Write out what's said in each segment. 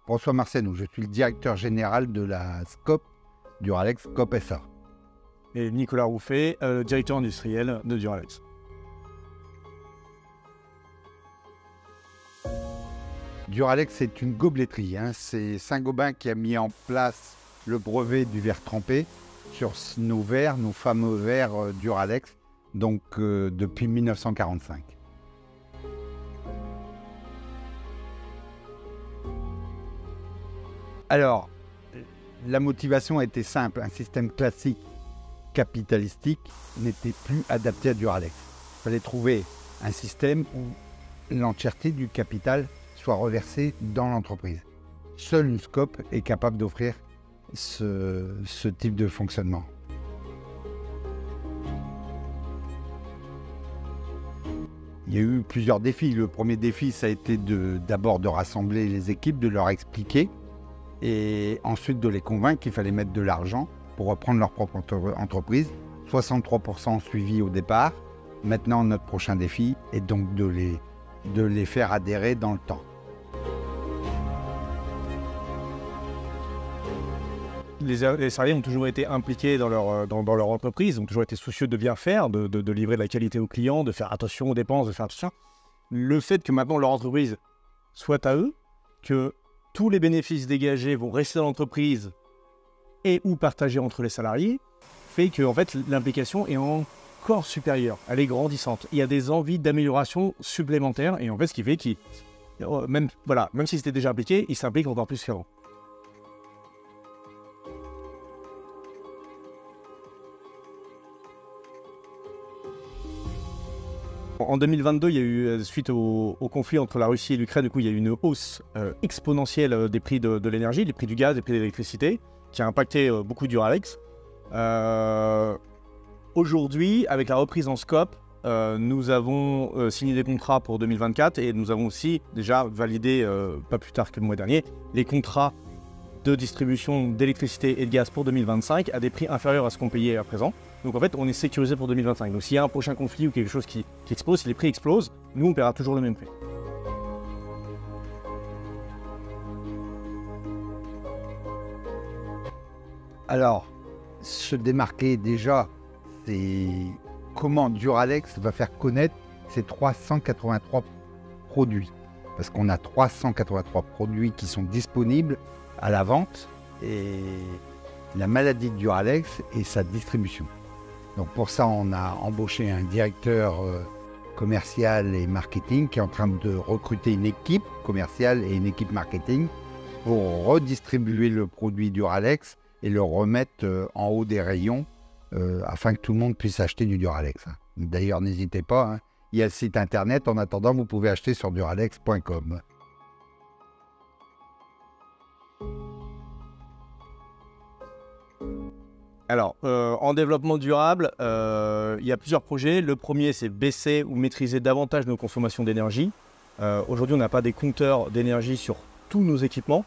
François Marcenou, je suis le directeur général de la SCOP, Duralex SCOP SA. Et Nicolas Rouffet, directeur industriel de Duralex. Duralex, c'est une gobeletterie. C'est Saint-Gobain qui a mis en place le brevet du verre trempé sur nos verres, nos fameux verres Duralex, donc depuis 1945. Alors, la motivation était simple. Un système classique capitalistique n'était plus adapté à Duralex. Il fallait trouver un système où l'entièreté du capital soit reversée dans l'entreprise. Seule une SCOP est capable d'offrir ce type de fonctionnement. Il y a eu plusieurs défis. Le premier défi, ça a été d'abord de rassembler les équipes, de leur expliquer et ensuite de les convaincre qu'il fallait mettre de l'argent pour reprendre leur propre entreprise. 63% suivis au départ. Maintenant, notre prochain défi est donc de les faire adhérer dans le temps. Les salariés ont toujours été impliqués dans leur entreprise, ont toujours été soucieux de bien faire, de livrer de la qualité aux clients, de faire attention aux dépenses, de faire tout ça. Le fait que maintenant leur entreprise soit à eux, que tous les bénéfices dégagés vont rester dans l'entreprise et ou partagés entre les salariés, fait que en fait, l'implication est encore supérieure, elle est grandissante. Il y a des envies d'amélioration supplémentaires et en fait ce qui fait qu'ils, même s'ils étaient déjà impliqués, ils s'impliquent encore plus qu'avant. En 2022, il y a eu, suite au conflit entre la Russie et l'Ukraine, il y a eu une hausse exponentielle des prix de l'énergie, des prix du gaz, des prix de l'électricité, qui a impacté beaucoup Duralex. Aujourd'hui, avec la reprise en SCOP, nous avons signé des contrats pour 2024 et nous avons aussi déjà validé, pas plus tard que le mois dernier, les contrats de distribution d'électricité et de gaz pour 2025 à des prix inférieurs à ce qu'on payait à présent. Donc en fait, on est sécurisé pour 2025. Donc s'il y a un prochain conflit ou quelque chose qui explose, si les prix explosent, nous on paiera toujours le même prix. Alors, se démarquer déjà, c'est comment Duralex va faire connaître ses 383 produits. Parce qu'on a 383 produits qui sont disponibles à la vente et la maladie de Duralex et sa distribution. Donc pour ça, on a embauché un directeur commercial et marketing qui est en train de recruter une équipe commerciale et une équipe marketing pour redistribuer le produit Duralex et le remettre en haut des rayons afin que tout le monde puisse acheter du Duralex. D'ailleurs, n'hésitez pas, il y a le site internet. En attendant, vous pouvez acheter sur duralex.com. Alors, en développement durable, il y a plusieurs projets. Le premier, c'est baisser ou maîtriser davantage nos consommations d'énergie. Aujourd'hui, on n'a pas des compteurs d'énergie sur tous nos équipements.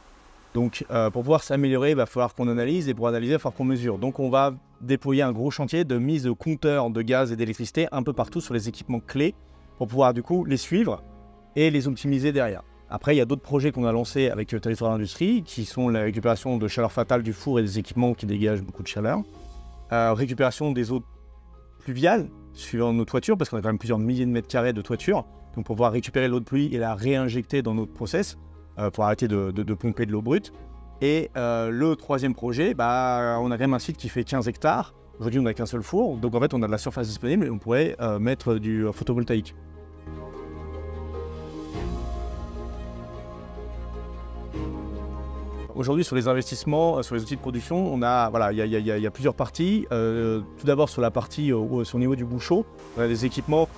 Donc, pour pouvoir s'améliorer, il va falloir qu'on analyse et pour analyser, il va falloir qu'on mesure. Donc, on va déployer un gros chantier de mise de compteurs de gaz et d'électricité un peu partout sur les équipements clés pour pouvoir du coup les suivre et les optimiser derrière. Après, il y a d'autres projets qu'on a lancés avec Territoire d'Industrie qui sont la récupération de chaleur fatale du four et des équipements qui dégagent beaucoup de chaleur. Récupération des eaux pluviales suivant nos toitures, parce qu'on a quand même plusieurs milliers de mètres carrés de toiture. Donc pour pouvoir récupérer l'eau de pluie et la réinjecter dans notre process, pour arrêter de pomper de l'eau brute. Et le troisième projet, on a quand même un site qui fait 15 hectares. Aujourd'hui, on n'a qu'un seul four. Donc en fait, on a de la surface disponible et on pourrait mettre du photovoltaïque. Aujourd'hui, sur les investissements, sur les outils de production, il y a plusieurs parties. Tout d'abord, sur la partie, sur le niveau du bouchon, on a des équipements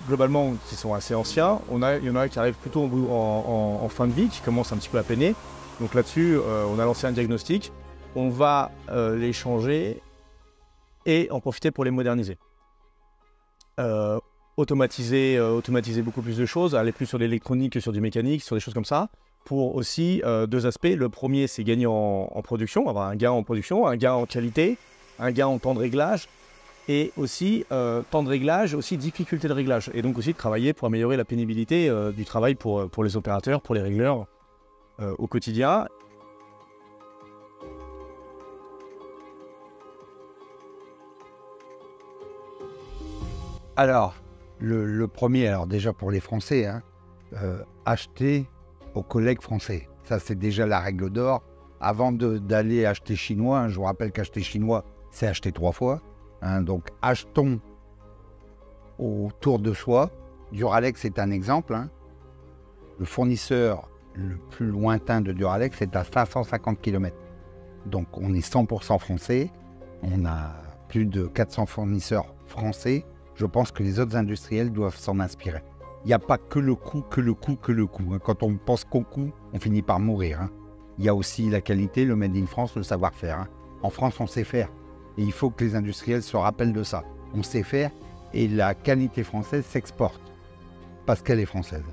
globalement qui sont assez anciens. Il y en a qui arrivent plutôt en fin de vie, qui commencent un petit peu à peiner. Donc là-dessus, on a lancé un diagnostic. On va les changer et en profiter pour les moderniser. Automatiser beaucoup plus de choses, aller plus sur l'électronique que sur du mécanique, sur des choses comme ça. Pour aussi deux aspects. Le premier, c'est gagner en production, avoir un gain en production, un gain en qualité, un gain en temps de réglage, et aussi temps de réglage, aussi difficulté de réglage. Et donc aussi de travailler pour améliorer la pénibilité du travail pour les opérateurs, pour les régleurs, au quotidien. Alors, le premier, alors déjà pour les Français, hein, acheter aux collègues français. Ça, c'est déjà la règle d'or. Avant d'aller acheter chinois, hein, je vous rappelle qu'acheter chinois, c'est acheter 3 fois. Hein, donc, achetons autour de soi. Duralex est un exemple. Hein. Le fournisseur le plus lointain de Duralex est à 550 km. Donc, on est 100% français. On a plus de 400 fournisseurs français. Je pense que les autres industriels doivent s'en inspirer. Il n'y a pas que le coût, que le coût, que le coût. Quand on pense qu'au coût, on finit par mourir. Hein. Il y a aussi la qualité, le Made in France, le savoir-faire. Hein. En France, on sait faire. Et il faut que les industriels se rappellent de ça. On sait faire et la qualité française s'exporte parce qu'elle est française.